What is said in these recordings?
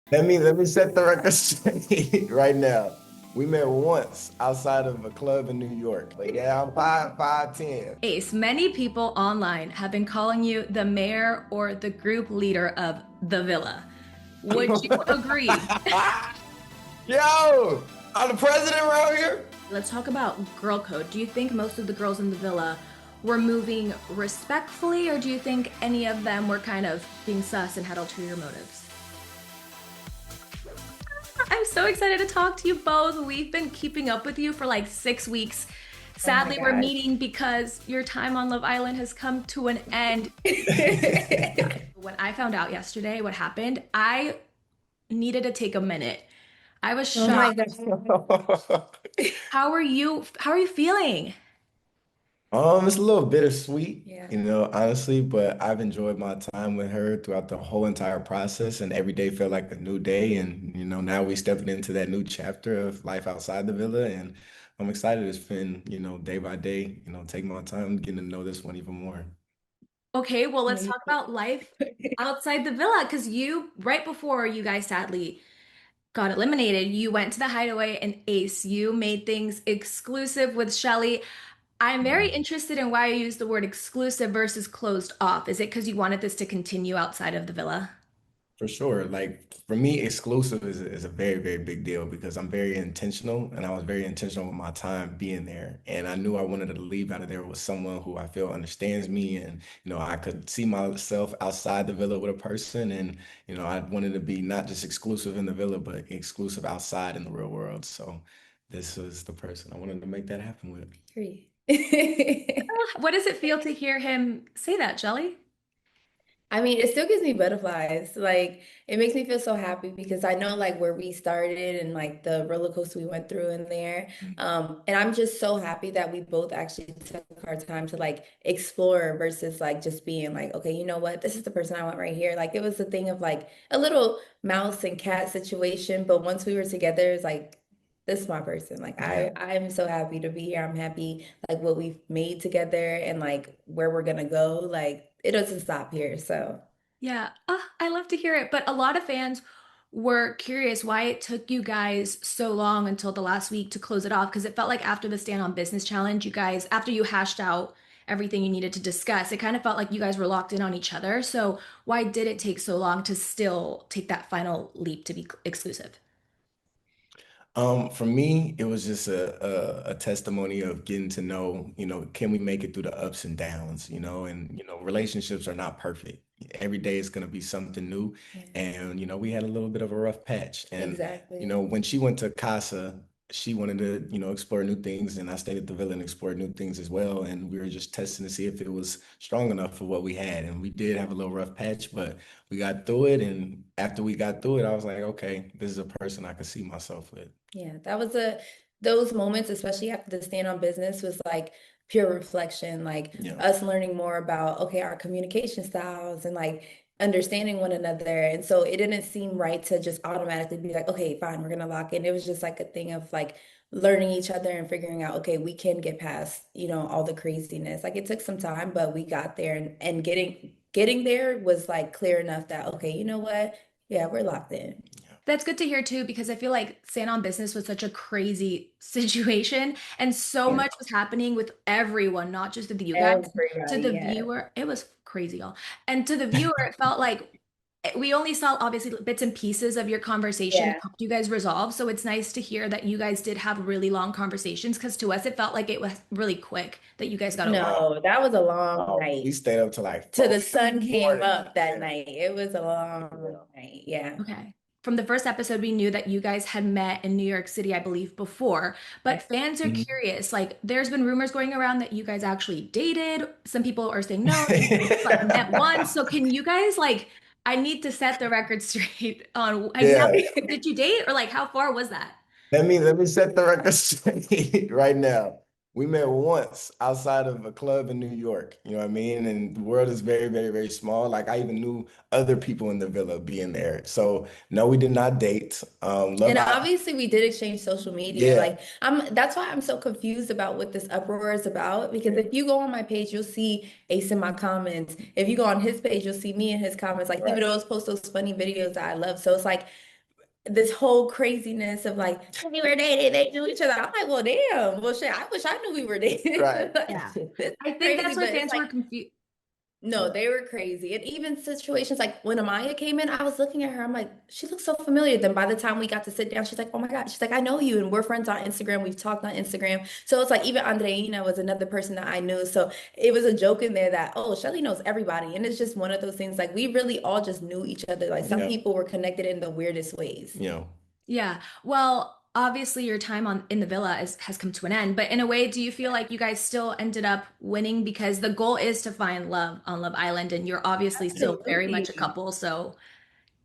Let me set the record straight right now. We met once outside of a club in New York. But yeah, I'm 5'10". Ace, many people online have been calling you the mayor or the group leader of the villa. Would you agree? Yo, I'm the president around here. Let's talk about girl code. Do you think most of the girls in the villa were moving respectfully, or do you think any of them were kind of being sus and had ulterior motives? I'm so excited to talk to you both. We've been keeping up with you for like 6 weeks. Oh my Sadly, we're gosh. meeting because your time on Love Island has come to an end. When I found out yesterday what happened, I needed to take a minute. I was Oh my shocked. gosh. How are you? How are you feeling? It's a little bittersweet, Yeah. honestly, but I've enjoyed my time with her throughout the whole entire process, and every day felt like a new day. And now we stepping into that new chapter of life outside the villa, and I'm excited to spend, day by day, take my time getting to know this one even more. Okay, well, let's Me talk about life outside the villa because right before you guys sadly got eliminated, you went to the hideaway and Ace, you made things exclusive with Chelley. I'm very interested in why you use the word exclusive versus closed off. Is it because you wanted this to continue outside of the villa? For sure. Like for me, exclusive is a very, very big deal because I'm very intentional and I was very intentional with my time being there. And I knew I wanted to leave out of there with someone who I feel understands me and, I could see myself outside the villa with a person. And, I wanted to be not just exclusive in the villa, but exclusive outside in the real world. So this was the person I wanted to make that happen with. agree. What does it feel to hear him say that, Jelly? I mean, it still gives me butterflies. Like, it makes me feel so happy because I know like where we started and like the roller coaster we went through in there. And I'm just so happy that we both actually took our time to like explore versus like just being like, okay, you know what? This is the person I want right here. Like, it was a thing of like a little mouse and cat situation, but once we were together, it's like this is my person. Like Yeah. I'm so happy to be here. I'm happy like what we've made together and like where we're gonna go. Like it doesn't stop here. So Yeah, I love to hear it. But a lot of fans were curious why it took you guys so long until the last week to close it off. Because it felt like after the Stand on Business challenge, you guys, after you hashed out everything you needed to discuss, it kind of felt like you guys were locked in on each other. So why did it take so long to still take that final leap to be exclusive? For me, it was just a testimony of getting to know, can we make it through the ups and downs, and relationships are not perfect. Every day is gonna be something new. yeah, And we had a little bit of a rough patch. And exactly. when she went to Casa, she wanted to, explore new things, and I stayed at the villa and explored new things as well. And we were just testing to see if it was strong enough for what we had. And we did have a little rough patch, but we got through it. And after we got through it, I was like, okay, this is a person I could see myself with. Yeah, that was a those moments, especially after the stand on business, was like pure reflection, like Yeah. us learning more about okay, our communication styles and like understanding one another. And so it didn't seem right to just automatically be like, okay, fine, we're gonna lock in. It was just like a thing of like learning each other and figuring out, okay, we can get past, all the craziness. Like it took some time, but we got there and getting there was like clear enough that okay, you know what? Yeah, we're locked in. That's good to hear too, because I feel like Stand on Business was such a crazy situation and so Yeah. much was happening with everyone, not just with you guys. To Everybody, the yeah. viewer, it was crazy, y'all. And to the viewer, it felt like we only saw obviously bits and pieces of your conversation Yeah. helped you guys resolve. So it's nice to hear that you guys did have really long conversations because to us it felt like it was really quick that you guys got over. No, that was a long We night. stayed up to like Till 4 the sun came morning. up that night. It was a long night. Yeah. Okay. From the first episode, we knew that you guys had met in New York City, I believe, before. But fans are Mhm. curious. Like, there's been rumors going around that you guys actually dated. Some people are saying no, they like met once. So can you guys like? I need to set the record straight on Yeah. exactly did you date or like how far was that? Let me set the record straight right now. We met once outside of a club in New York. You know what I mean? And the world is very, very, very small. Like I even knew other people in the villa being there. So no, we did not date. And obviously we did exchange social media. Yeah. Like that's why I'm so confused about what this uproar is about. Because if you go on my page, you'll see Ace in my comments. If you go on his page, you'll see me in his comments. Like he would Right. always post those funny videos that I love. So it's like this whole craziness of like, we were dating, they knew each other. I'm like, well, damn. Well, shit, I wish I knew we were dating. Right. Like, Yeah. this I is think crazy, that's why but it's fans like, were confused. no, they were crazy. And even situations like when Amaya came in, I was looking at her. I'm like, she looks so familiar. Then by the time we got to sit down, she's like, oh my God. She's like, I know you. And we're friends on Instagram. We've talked on Instagram. So it's like even Andreina was another person that I knew. So it was a joke in there that, oh, Shelly knows everybody. And it's just one of those things like we really all just knew each other. Like some Yeah. people were connected in the weirdest ways. You know. Yeah. Well, obviously your time on in the villa has come to an end, but in a way, do you feel like you guys still ended up winning because the goal is to find love on Love Island and you're obviously still very much a Absolutely. couple, so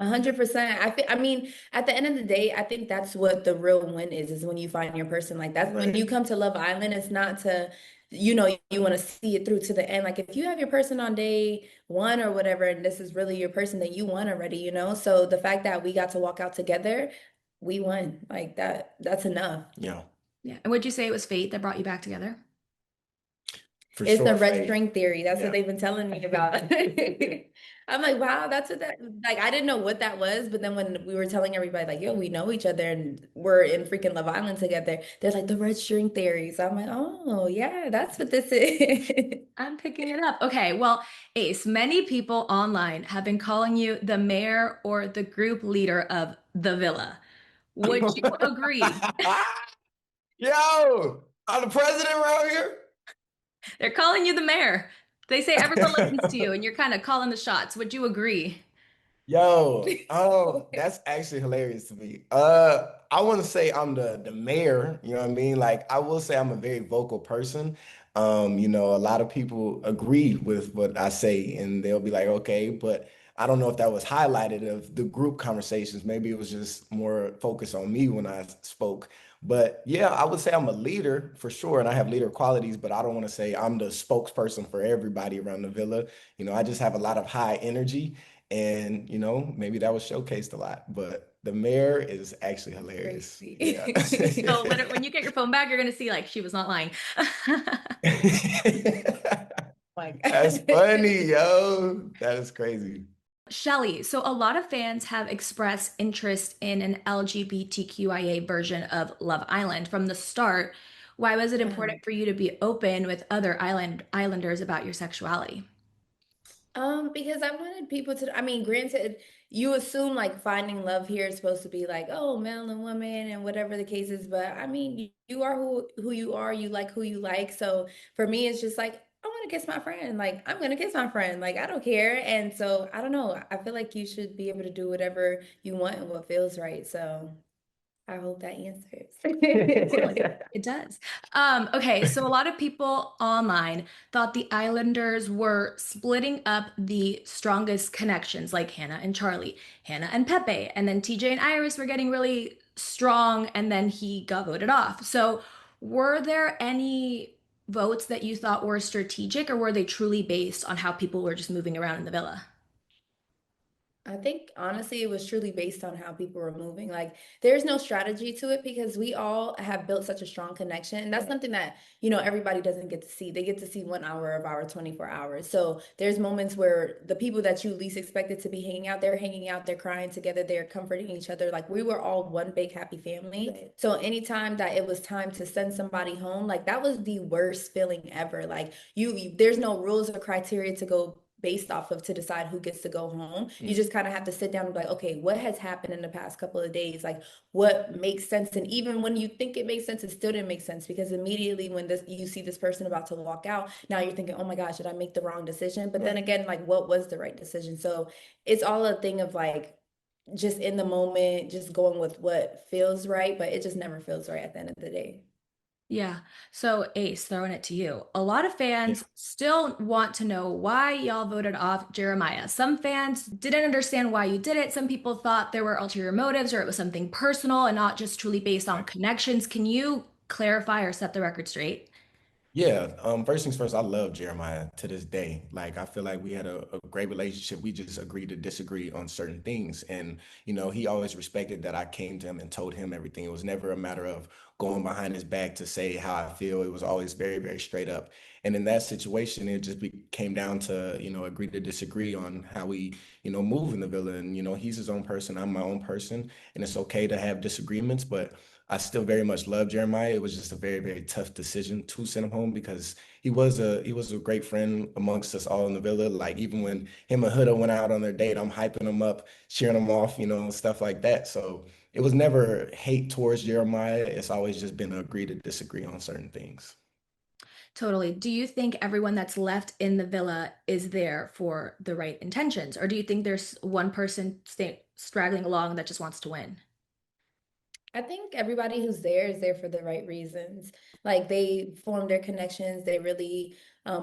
100%. I mean, at the end of the day, I think that's what the real win is when you find your person. Like that's when Right. you come to Love Island, it's not to, you want to see it through to the end. Like if you have your person on day one or whatever, and this is really your person that you won already. So the fact that we got to walk out together, we won. Like that's enough. Yeah. yeah. And would you say it was fate that brought you back together? For It's the sure, red Faye. string theory. That's what Yeah. they've been telling me about. I'm like, wow, that's what that like I didn't know what that was, but then when we were telling everybody like, yo, we know each other and we're in freaking Love Island together, they're like the red string theory. So I'm like, oh yeah, that's what this is. I'm picking it up. Okay, well, Ace, many people online have been calling you the mayor or the group leader of the villa. Would you agree? Yo, I'm the president around here. They're calling you the mayor. They say everyone listens to you and you're kind of calling the shots. Would you agree? Yo, that's actually hilarious to me. I want to say I'm the mayor, you know what I mean? Like I will say I'm a very vocal person. A lot of people agree with what I say and they'll be like, okay, but I don't know if that was highlighted of the group conversations. Maybe it was just more focused on me when I spoke. But yeah, I would say I'm a leader for sure, and I have leader qualities, but I don't want to say I'm the spokesperson for everybody around the villa. I just have a lot of high energy. And, maybe that was showcased a lot, but the mayor is actually hilarious. Yeah. Crazy. So when you get your phone back, you're going to see like she was not lying. My That's God. funny, yo. That is crazy. Shelley, so a lot of fans have expressed interest in an LGBTQIA version of Love Island from the start. Why was it Uh-huh. important for you to be open with other islanders about your sexuality? Because I wanted people to, I mean, granted, you assume like finding love here is supposed to be like, oh, man and woman and whatever the case is, but I mean, you are who you are, you like who you like. So for me, it's just like, I want to kiss my friend. Like, I'm gonna kiss my friend. Like, I don't care. And so I don't know. I feel like you should be able to do whatever you want and what feels right. So I hope that answers. Totally. It does. Okay, so a lot of people online thought the Islanders were splitting up the strongest connections, like Hannah and Charlie, Hannah and Pepe, and then TJ and Iris were getting really strong, and then he got voted off. So, were there any votes that you thought were strategic, or were they truly based on how people were just moving around in the villa? I think honestly, it was truly based on how people were moving. Like, there's no strategy to it because we all have built such a strong connection. And that's something that, everybody doesn't get to see. They get to see 1 hour of our 24 hours. So there's moments where the people that you least expected to be hanging out, they're crying together, they're comforting each other. Like, we were all one big happy family. Right. So anytime that it was time to send somebody home, like that was the worst feeling ever. Like, there's no rules or criteria to go based off of to decide who gets to go home. You just kind of have to sit down and be like, okay, what has happened in the past couple of days? Like what makes sense? And even when you think it makes sense, it still didn't make sense because immediately when you see this person about to walk out, now you're thinking, oh my gosh, did I make the wrong decision? But then Right. again, like what was the right decision? So it's all a thing of like just in the moment, just going with what feels right, but it just never feels right at the end of the day. Yeah. So, Ace, throwing it to you. A lot of Yeah. fans still want to know why y'all voted off Jeremiah. Some fans didn't understand why you did it. Some people thought there were ulterior motives or it was something personal and not just truly based on Right. connections. Can you clarify or set the record straight? Yeah, first things first, I love Jeremiah to this day. Like, I feel like we had a great relationship. We just agreed to disagree on certain things. And, he always respected that I came to him and told him everything. It was never a matter of going behind his back to say how I feel. It was always very, very straight up. And in that situation, it just came down to, agree to disagree on how we, move in the villa. And, he's his own person, I'm my own person. And it's okay to have disagreements, but I still very much love Jeremiah. It was just a very, very tough decision to send him home because he was a great friend amongst us all in the villa. Like even when him and Huda went out on their date, I'm hyping him up, cheering him off, stuff like that. So it was never hate towards Jeremiah. It's always just been agree to disagree on certain things. Totally. Do you think everyone that's left in the villa is there for the right intentions, or do you think there's one person straggling along that just wants to win? I think everybody who's there is there for the right reasons. Like they formed their connections, they really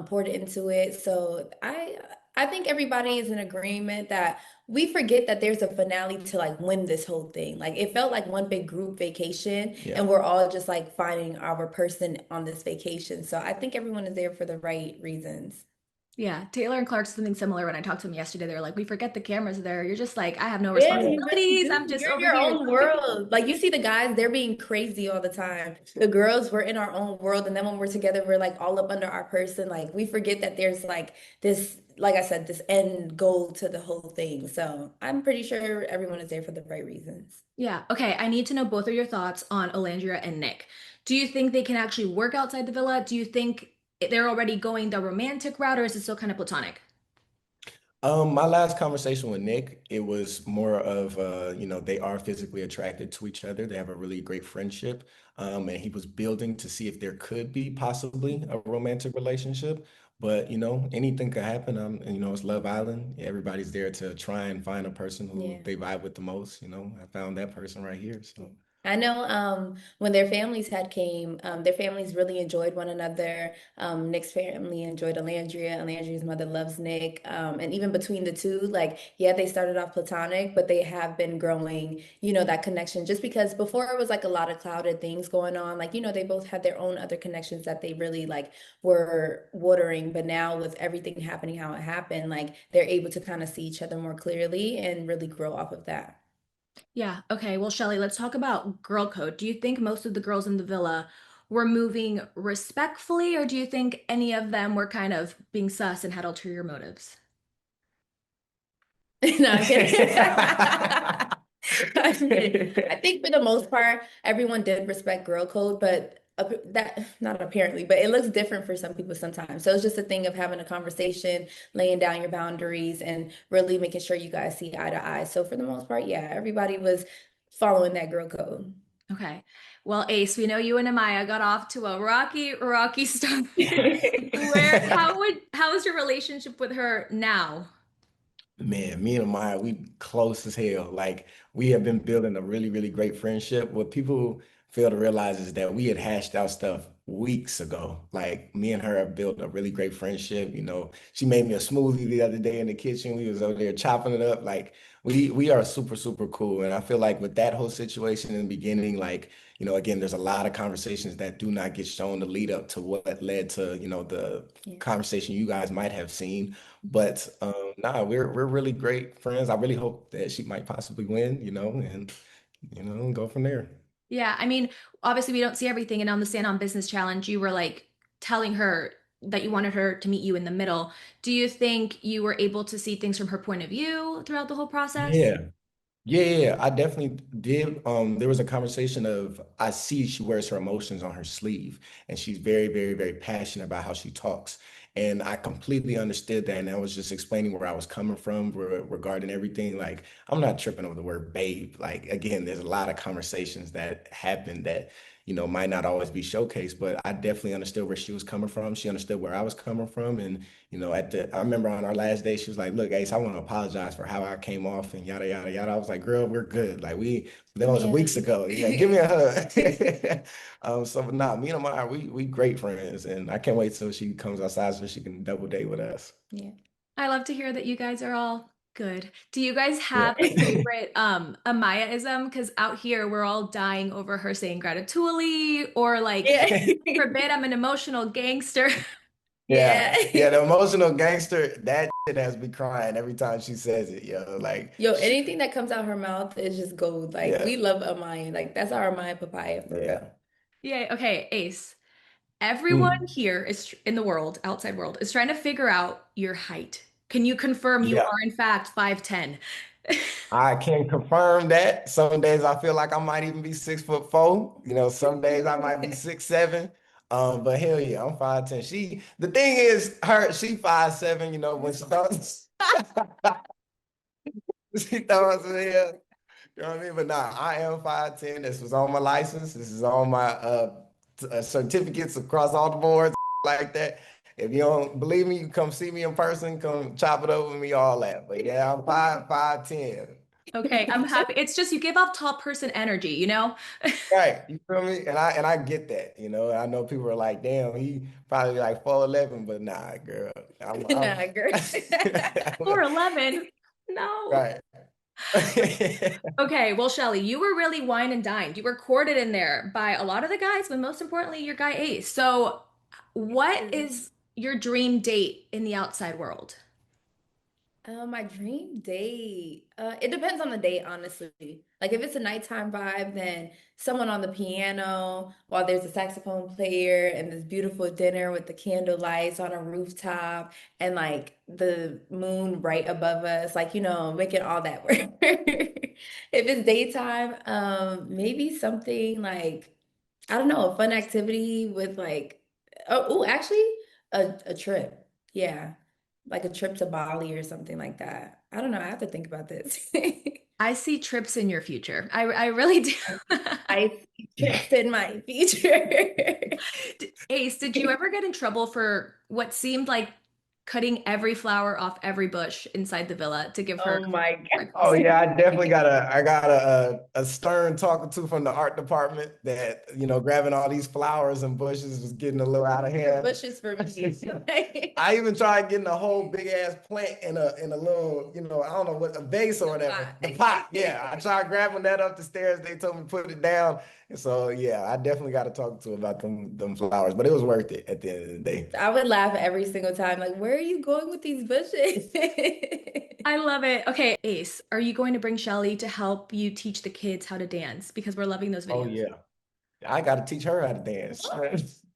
poured into it. So I think everybody is in agreement that we forget that there's a finale to like win this whole thing. Like it felt like one big group vacation, Yeah. and we're all just like finding our person on this vacation. So I think everyone is there for the right reasons. Yeah, Taylor and Clark something similar when I talked to them yesterday. They're like, we forget the cameras there. You're just like, I have no Yeah, you really responsibilities. I'm do. just You're in over your here. own world. Like you see the guys, they're being crazy all the time. The girls, we're in our own world. And then when we're together, we're like all up under our person. Like we forget that there's like this, like I said, this end goal to the whole thing. So I'm pretty sure everyone is there for the right reasons. Yeah. Okay. I need to know both of your thoughts on Olandria and Nick. Do you think they can actually work outside the villa? Do you think they're already going the romantic route, or is it still kind of platonic? My last conversation with Nick, it was more of they are physically attracted to each other. They have a really great friendship. And he was building to see if there could be possibly a romantic relationship. But anything could happen. And, it's Love Island. Everybody's there to try and find a person who Yeah. they vibe with the most. I found that person right here. So I know when their families had came, their families really enjoyed one another. Nick's family enjoyed Olandria. Olandria's mother loves Nick. And even between the two, like, yeah, they started off platonic, but they have been growing, that connection. Just because before it was like a lot of clouded things going on. Like, they both had their own other connections that they really like were watering. But now with everything happening how it happened, like they're able to kind of see each other more clearly and really grow off of that. Yeah. Okay. Well, Shelly, let's talk about girl code. Do you think most of the girls in the villa were moving respectfully, or do you think any of them were kind of being sus and had ulterior motives? No, I'm kidding. I'm kidding. I think for the most part, everyone did respect girl code, but that not apparently, but it looks different for some people sometimes. So it's just a thing of having a conversation, laying down your boundaries, and really making sure you guys see eye to eye. So for the most part, yeah, everybody was following that girl code. Okay. Well, Ace, we know you and Amaya got off to a rocky, rocky start. How is your relationship with her now? Man, me and Amaya, we close as hell. Like we have been building a really, really great friendship. What people fail to realize is that we had hashed out stuff weeks ago. Like me and her have built a really great friendship. She made me a smoothie the other day in the kitchen. We was over there chopping it up. Like we are super, super cool. And I feel like with that whole situation in the beginning, like, again, there's a lot of conversations that do not get shown to lead up to what led to, the Yeah. conversation you guys might have seen. But nah, we're really great friends. I really hope that she might possibly win, and go from there. Yeah, I mean, obviously we don't see everything, and on the Stand on Business Challenge, you were like telling her that you wanted her to meet you in the middle. Do you think you were able to see things from her point of view throughout the whole process? Yeah. Yeah, I definitely did. There was a conversation of I see she wears her emotions on her sleeve, and she's very, very, very passionate about how she talks. And I completely understood that, and I was just explaining where I was coming from regarding everything. Like, I'm not tripping over the word babe. Like, again, there's a lot of conversations that happen that, might not always be showcased, but I definitely understood where she was coming from. She understood where I was coming from, and I remember on our last day, she was like, "Look, Ace, I want to apologize for how I came off and yada yada yada." I was like, "Girl, we're good. Like that was Yeah. weeks ago. Yeah, give me a hug." So nah, me and Amaya, we great friends, and I can't wait till she comes outside so she can double date with us. Yeah. I love to hear that you guys are all Good. Do you guys Yeah. have a favorite Amaya-ism? Because out here we're all dying over her saying gratituli or like, Yeah. forbid I'm an emotional gangster. Yeah. Yeah. Yeah. The emotional gangster, that shit has me crying every time she says it, yo. Like, Yo, anything that comes out her mouth is just gold. Like yeah. we love Amaya. Like that's our Amaya papaya for real. Yeah. Yay. Okay, Ace. Everyone Mm. here is in the world, outside world, is trying to figure out your height. Can you confirm you Yeah. are in fact 5'10"? I can confirm that. Some days I feel like I might even be 6'4". You know, some days I might be 6'7". But hell yeah, I'm 5'10". The thing is, she 5'7", you know, when she thought she thought, yeah, you know what I mean? But nah, I am 5'10". This was on my license. This is on my certificates across all the boards like that. If you don't believe me, you come see me in person, come chop it up with me, all that. But yeah, I'm 5'10". Okay, I'm happy. It's just you give off tall person energy, you know? Right, you feel me? And I get that, you know. I know people are like, damn, he probably like 4'11", but nah, girl. I'm Nah, girl. 4'11"? No. right. Okay, well, Shelly, you were really wine and dined. You were courted in there by a lot of the guys, but most importantly, your guy Ace. So, what is your dream date in the outside world? My dream date. It depends on the date, honestly. Like if it's a nighttime vibe, then someone on the piano while there's a saxophone player and this beautiful dinner with the candle lights on a rooftop and like the moon right above us, like making all that work. If it's daytime, maybe something like I don't know, a fun activity with like actually a trip. Yeah. Like a trip to Bali or something like that. I don't know. I have to think about this. I see trips in your future. I really do. I see trips in my future. Ace, did you ever get in trouble for what seemed like cutting every flower off every bush inside the villa to give her Oh my Oh breakfast? yeah, I got a stern talking to from the art department that, you know, grabbing all these flowers and bushes was getting a little out of God. hand. Bushes for me. I even tried getting a whole big ass plant in a little, you know, I don't know what, a vase or The whatever. pot. The pot, yeah. I tried grabbing that up the stairs. They told me to put it down. And so yeah, I definitely got to talk to about them flowers, but it was worth it at the end of the day. I would laugh every single time. Like, where are you going with these bushes? I love it. Okay, Ace, are you going to bring Shelly to help you teach the kids how to dance? Because we're loving those Oh videos. yeah. I got to teach her how to dance.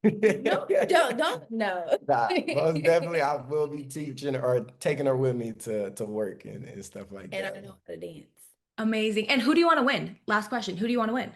No, you don't. No. Nah, most definitely I will be teaching or taking her with me to work and stuff like And I that. know how to dance. Amazing. And who do you want to win? Last question. Who do you want to win?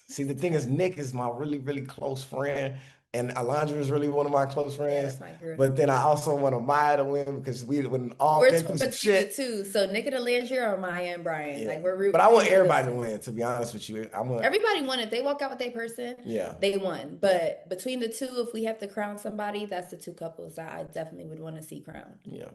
See, the thing is, Nick is my really, really close friend, and Alondra is really one of my close Yeah, friends. that's my girl. But then I also want Amaya to win because we would all We're been through torn some between the shit. two. So Nic and Olandria or Maya and Brian. Yeah. Like we're But I rooting want for those everybody to two. win, to be honest with you. I want, Everybody won. If they walk out with their person, yeah, they won. But between the two, if we have to crown somebody, that's the two couples that I definitely would want to see crowned. yeah.